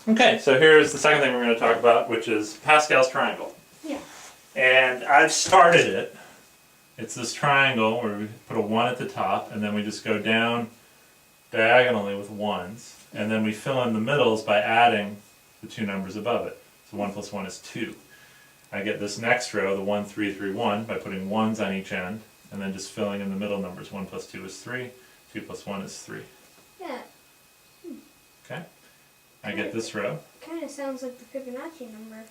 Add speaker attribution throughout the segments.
Speaker 1: Okay, so here's the second thing we're going to talk about, which is Pascal's triangle.
Speaker 2: Yeah.
Speaker 1: And I've started it. It's this triangle where we put a 1 at the top, and then we just go down diagonally with 1s, and then we fill in the middles by adding the two numbers above it. So 1 plus 1 is 2. I get this next row, the 1, 3, 3, 1, by putting 1s on each end, and then just filling in the middle numbers. 1 plus 2 is 3, 2 plus 1 is 3.
Speaker 2: Yeah.
Speaker 1: Okay? I get this row.
Speaker 2: Kind of sounds like the Fibonacci number.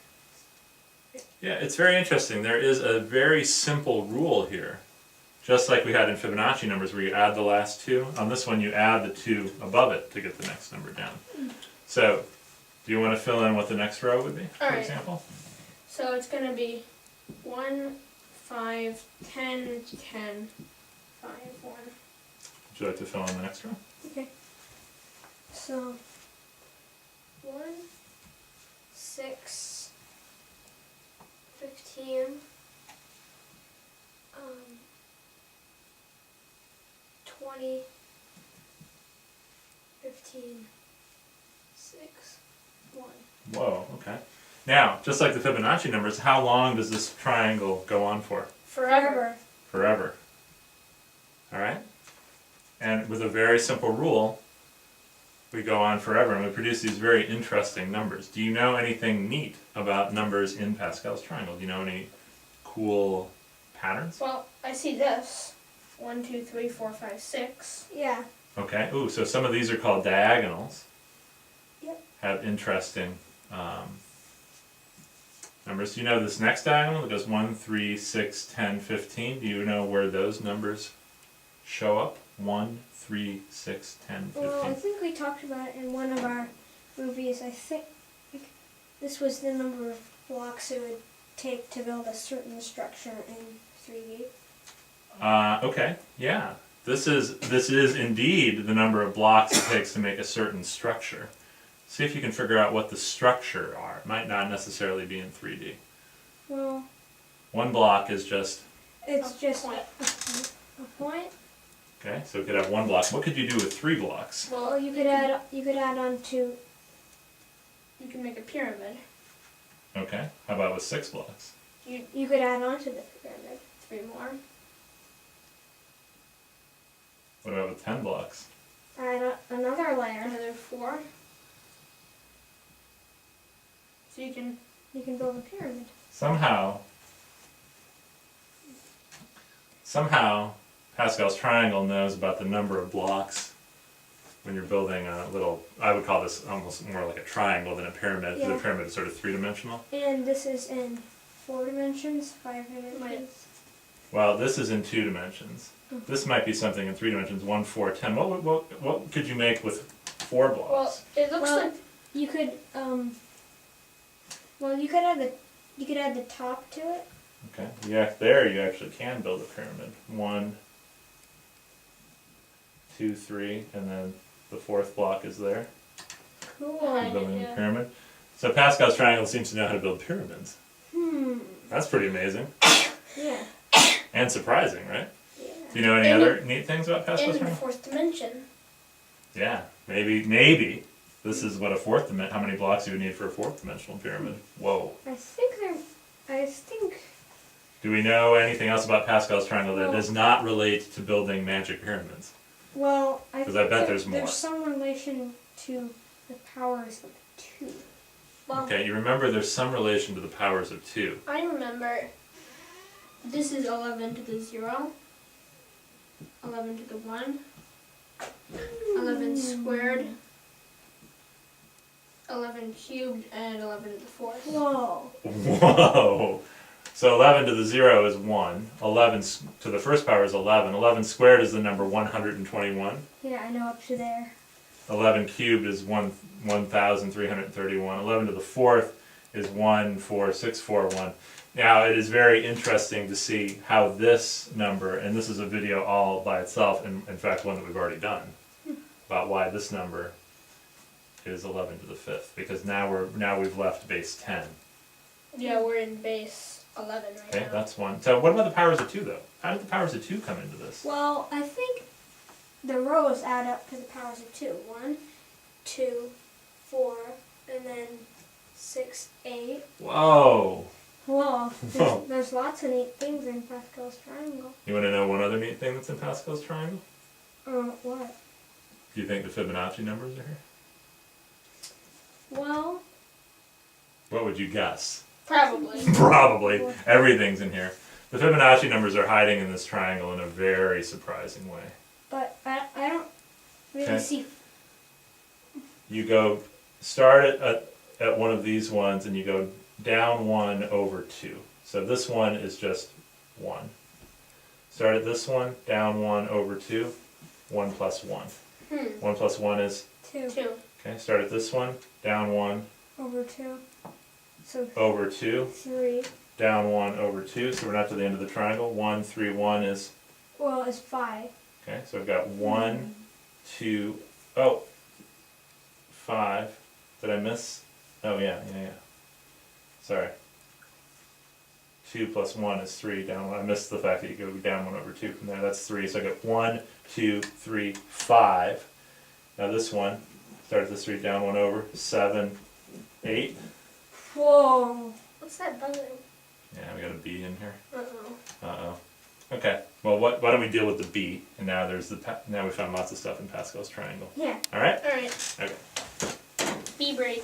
Speaker 1: Yeah, it's very interesting. There is a very simple rule here. Just like we had in Fibonacci numbers where you add the last two, on this one you add the 2 above it to get the next number down. So, do you want to fill in what the next row would be, for example?
Speaker 3: So it's going to be 1, 5, 10, 10, 5, 1.
Speaker 1: Would you like to fill in the next row?
Speaker 2: Okay. So 1, 6, 15, 20, 15, 6, 1.
Speaker 1: Whoa, okay. Now, just like the Fibonacci numbers, how long does this triangle go on for?
Speaker 3: Forever.
Speaker 1: Forever. Alright? And with a very simple rule, we go on forever and we produce these very interesting numbers. Do you know anything neat about numbers in Pascal's triangle? Do you know any cool patterns?
Speaker 3: Well, I see this. 1, 2, 3, 4, 5, 6.
Speaker 2: Yeah.
Speaker 1: Okay, ooh, so some of these are called diagonals.
Speaker 2: Yep.
Speaker 1: Have interesting numbers. Do you know this next diagonal that goes 1, 3, 6, 10, 15? Do you know where those numbers show up? 1, 3, 6, 10, 15.
Speaker 2: Well, I think we talked about it in one of our movies. I think this was the number of blocks it would take to build a certain structure in 3D.
Speaker 1: Okay, yeah. This is indeed the number of blocks it takes to make a certain structure. See if you can figure out what the structure are. It might not necessarily be in 3D.
Speaker 2: Well,
Speaker 1: One block is just,
Speaker 2: it's just
Speaker 3: point.
Speaker 2: a point.
Speaker 1: okay, so it could have one block. What could you do with 3 blocks?
Speaker 2: Well, you could add on to.
Speaker 3: You can make a pyramid.
Speaker 1: Okay, how about with 6 blocks?
Speaker 2: You could add on to the pyramid.
Speaker 3: 3 more.
Speaker 1: What about with 10 blocks?
Speaker 2: Add another layer.
Speaker 3: Another 4. So you can...
Speaker 2: You can build a pyramid.
Speaker 1: Somehow, Pascal's triangle knows about the number of blocks when you're building a little, I would call this almost more like a triangle than a pyramid, because
Speaker 2: Yeah.
Speaker 1: a pyramid is sort of 3-dimensional.
Speaker 2: And this is in 4 dimensions, 5 dimensions.
Speaker 1: Well, this is in 2 dimensions. This might be something in 3 dimensions, 1, 4, 10. What could you make with 4 blocks?
Speaker 3: Well, it looks like...
Speaker 2: You could you could add the top to it.
Speaker 1: Okay, yeah, there you actually can build a pyramid. 1, 2, 3, and then the 4th block is there.
Speaker 2: Cool.
Speaker 1: You're building a pyramid. So Pascal's triangle seems to know how to build pyramids. That's pretty amazing.
Speaker 2: Yeah.
Speaker 1: And surprising, right?
Speaker 2: Yeah.
Speaker 1: Do you know any other neat things about Pascal's
Speaker 3: in the
Speaker 1: triangle?
Speaker 3: 4th dimension.
Speaker 1: Yeah, maybe. This is what a 4th dimension, how many blocks you would need for a 4th dimensional pyramid. Whoa.
Speaker 2: I think.
Speaker 1: Do we know anything else about Pascal's triangle that
Speaker 2: Well-
Speaker 1: does not relate to building magic pyramids?
Speaker 2: Well, I
Speaker 1: 'Cause
Speaker 2: think
Speaker 1: I bet there's more.
Speaker 2: There's some relation to the powers of 2.
Speaker 3: Well,
Speaker 1: Okay, you remember there's some relation to the powers of 2.
Speaker 3: I remember this is 11 to the 0, 11 to the 1, 11 squared, 11 cubed, and 11 to the 4th.
Speaker 2: Whoa.
Speaker 1: Whoa! So 11 to the 0 is 1. 11 to the first power is 11. 11 squared is the number 121.
Speaker 2: Yeah, I know up to there.
Speaker 1: 11 cubed is 1,331. 11 to the 4th is 14641. Now it is very interesting to see how this number, and this is a video all by itself, and in fact one that we've already done, about why this number is 11 to the 5th, because now we've left base 10.
Speaker 3: Yeah, we're in base 11 right
Speaker 1: Okay,
Speaker 3: now.
Speaker 1: that's one. So what about the powers of 2 though? How did the powers of 2 come into this?
Speaker 2: Well, I think the rows add up to the powers of 2. 1, 2, 4, and 6, 8.
Speaker 1: Whoa!
Speaker 2: Whoa,
Speaker 1: Whoa.
Speaker 2: there's lots of neat things in Pascal's triangle.
Speaker 1: You want to know one other neat thing that's in Pascal's triangle?
Speaker 2: What?
Speaker 1: Do you think the Fibonacci numbers are here?
Speaker 2: Well,
Speaker 1: What would you guess?
Speaker 3: Probably.
Speaker 1: Probably. Everything's in here. The Fibonacci numbers are hiding in this triangle in a very surprising way.
Speaker 2: but I don't really
Speaker 1: Okay.
Speaker 2: see.
Speaker 1: You go start at one of these ones and you go down 1 over 2. So this one is just 1. Start at this one, down 1 over 2, 1 plus 1. 1 plus 1 is,
Speaker 2: 2
Speaker 1: okay, start at this one, down 1
Speaker 2: over 2. So
Speaker 1: over 2,
Speaker 2: 3.
Speaker 1: down 1 over 2, so we're not to the end of the triangle. 1, 3, 1 is,
Speaker 2: Well, it's 5.
Speaker 1: okay, so I've got 1, 2, oh, 5. Did I miss? Oh, yeah. Sorry. 2 plus 1 is 3, down 1. I missed the fact that you go down 1 over 2 from there. That's 3. So I got 1, 2, 3, 5. Now this one, start at this 3, down 1 over, 7, 8.
Speaker 2: Whoa.
Speaker 3: What's that buzzing?
Speaker 1: Yeah, we got a B in here.
Speaker 3: Uh-oh.
Speaker 1: Uh-oh. Okay, well, why don't we deal with the B? And now now we found lots of stuff in Pascal's triangle.
Speaker 2: Yeah.
Speaker 1: All right?
Speaker 3: Alright.
Speaker 1: Okay.
Speaker 3: B break.